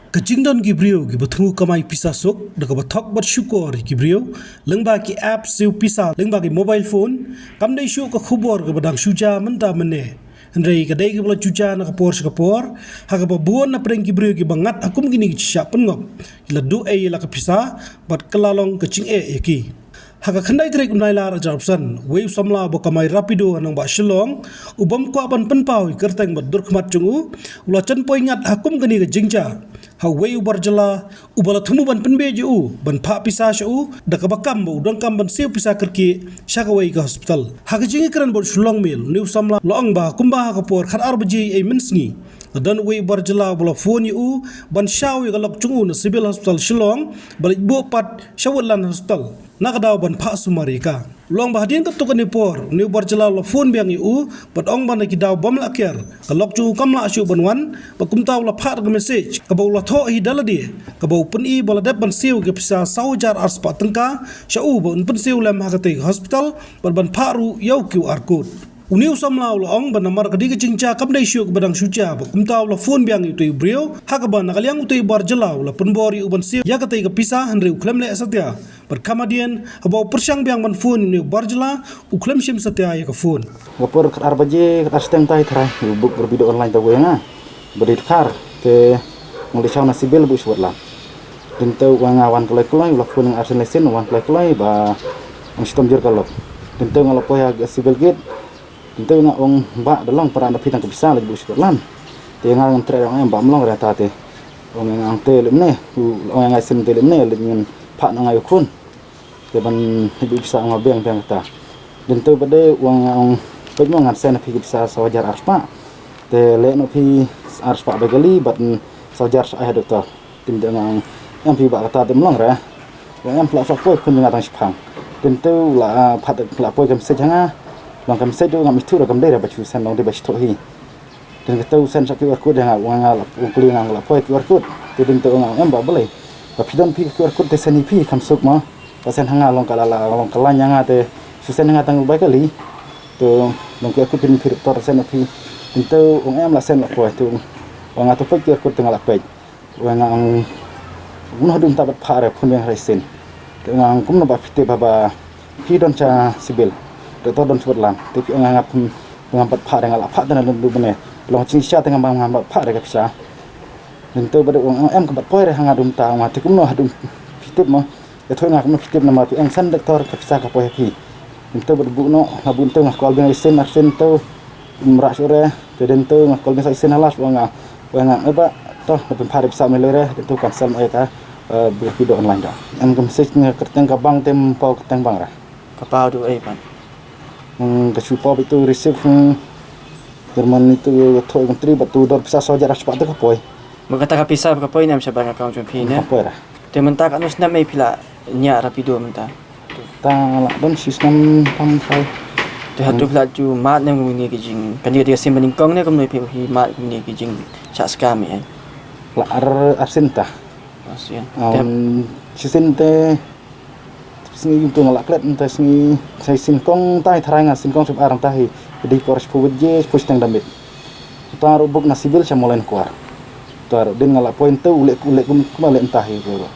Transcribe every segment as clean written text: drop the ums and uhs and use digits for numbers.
Kajingdon Gibriyo gibathu kamai pisa sok daga bathok bat syukor Gibriyo lengba ki app siu pisa lengba ki mobile phone kamdai syu ka khubor ke badang suja menta mene Hendrai kadai ke bala cuca na kapor haga babuan na preng Gibriyo ki bangat akum gini ki syak pengop ila du la ka pisa bat kelalong kecing yaki Haka khandai trek unai lar jarapsan wei samla bo kamai rapido nang ba shilong ubam ko apan penpau kerteng bat dur khmat chungu ula chan poi ngat hakum gani ga jingja ha wei ubar jala ubala thumu ban penbe ju ban pha pisa shu da ka bakam bo dong kam ban siu pisa kerki shaka wei ga hospital haka jingi kran bo shilong mil new samla loang ba kumba ka por khat arbaji ai minsni dan wei ubar jala bola phone yu ban shaw ga lok chungu na civil hospital shilong balik bo pat shawalan hospital nakadaw ban pha sumarika long bahadin ka tukani por new barjala lo phone biang yu but ong ban ki daw bam lakyer ka lok chu kamla asyu banwan ba kumtaw la pha ga message ka bo la tho hi daladi ka bo pun i bola dep ban siu ge pisa saujar arspa tengka sha u bon pun siu lam ha ka te hospital ban pha ru yau QR code Uniu samlau la ong ban namar kadi kecingca kamdai syuk badang suca ba kumtaw la phone biang itu brio hakaban nakaliang utai barjalau la penbori uban siu ya katai ka pisah henry uklem le satya berkamadian abau persyang biang ban phone ni barjala uklem sim satya ya ka phone ngapur kat arbaje kat astem tai thrai buk berbido online ta wenga bedit khar ke ngli chauna sibil bu swatla dintau wanga wan klai la phone arsen lesen wan klai bangstom jir kalok dintau ngalopoya sibil gate Itu nga ong ba dalong para na pitang kabisa lagi busuk lan. Te nga ng tre ang ba mlong ra tate. Ong ang te lemne, ong ang sim te lemne lengin pa na ngayo kun. Te ban ibu bisa ang beng ta. Dento bade ong pagmo ngat sen pi bisa sawajar arspa. Te le no pi arspa begali bat sawajar sa doktor. Tim de ang yang pi ba ta te mlong ra. Yang pla sa poi kun ngatang sipang. Dento la phat la poi kam se janga Long kam sai do ngam itu rakam dai bachu san long de bach to hi den ka tau san sa QR code nga wanga la kuli ngang la poi QR code te den to ngam em ba boleh ba pidon pi QR code te san pi kam sok ma pa san hanga long kala long kala nyanga te su san nga tang ba kali to long QR code pin tor san pi den to ong em la san la poi to wanga to poi QR code te ngala pei wanga ang uno dum ta bat phare phun yang resen te ngang kum no ba pite ba pidon cha sibil Doktor don Scotland, tapi orang ngap ngampat pak dengan lapak dan lu bene. Long cincin dengan bang ngampat pak dengan bisa. Tentu pada orang em kebat poi dah ngadum ta mati kumno hadum fitip mah. Ya thoi ngak kumno fitip nama tu eng san doktor kapisa kapoi happy. Tentu berbukno ngabun tu ngakol ben isen tu merak sore. Tentu ngakol ben isen halas wanga apa toh lebih pare bisa melore tentu cancel mai ta video online dah. Em message ni kerteng ka bang tem pau kerteng bang ra. Kapau tu pan. Kasupa itu receive Jerman itu thoi country batu dor bisa saja ras pat ka poi Magkata ka pisa ka poi nam sa bank account pin ya. Poi ra. Te mentak anus na may pila nya rapido menta. Ta la don sistem pam sai. Te hatu pila ju mat nem ni kijing. Kan dia sim baning kong ne kom noi pi mat ni kijing sa scam ya. La arsinta. Asian. Sisinte Sini itu ngalak klet entah sini saya sinkong tai tharanga sinkong sub arang tahi di kores puwje posteng damit taru buk nasibil samolen kuar taru din ngalak poin tu ulek kum kembali entahi go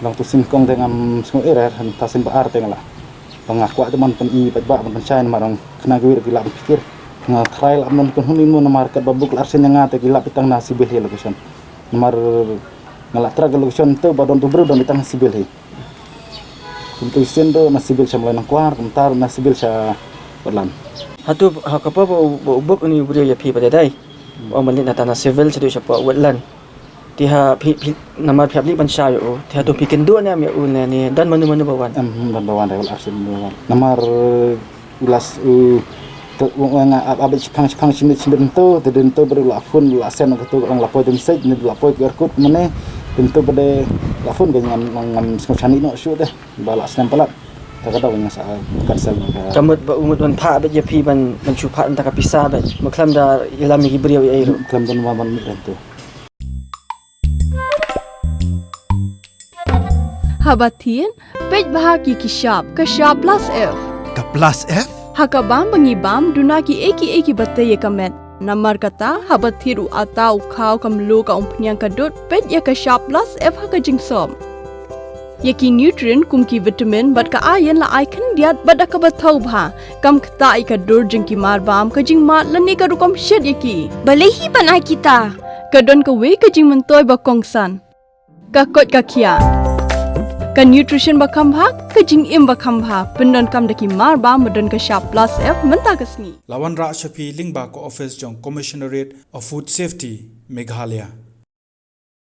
lang tu sinkong dengan semua erer entah sin baar tengala pengakwa teman pen i ba pen chain marang kena gewir gila pikir ngal trial amnon kun hunin mo na market babuk larsen yang ngate gila pitang nasibil he location nomor ngalak trag location tu badon tu bro don pitang nasibil he Untuk sendo nasibil sa mulai kuar, kentar nasibil sa berlan. Hatu hakapa ubuk ni buri ya pi pada dai. O malit na tanah civil sa siya po wetland. Tiha nama pihak ban sya yo. Tiha tu pikin do na mi una ni dan manu bawan. Dan bawan dai arsin bawan. Namar ulas wong abet pang simit tu tedento beru lafun lasen tu orang lapoi dem sej ni lapoi kerkut mene tentu pada lafun dengan sengcani no shoot deh balas nempalat tak ada yang saat cancel kamut ba umut ban pha ba jepi ban chupat entah kapisa ba maklam da ilami gibriau ya iru klam dan waban tu Habatin pej bahagi kishap plus F ka plus F Hakabam bangibam dunaki eki batte ye kamet Namar kata habat thiru atau kau kamlu ka umpnyang kadut pet ya ka sharp plus F ha ka jingsom. Yaki nutrient kumki vitamin bat ka iron la icon diat bada ka bathau bha kam kata i ka dur jingki mar bam ka jing mat lani ka rukom shed yaki. Balehi panai kita. Kadon ka we ka jing mentoy ba kongsan. Ka kot ka kia. Ka nutrition ba khambha ka jing im ba khambha pendon kam daki mar bam medon ka sharp plus F menta ka sni. Lawan Ra Shafi Lingba ko office jong Commissionerate of Food Safety Meghalaya.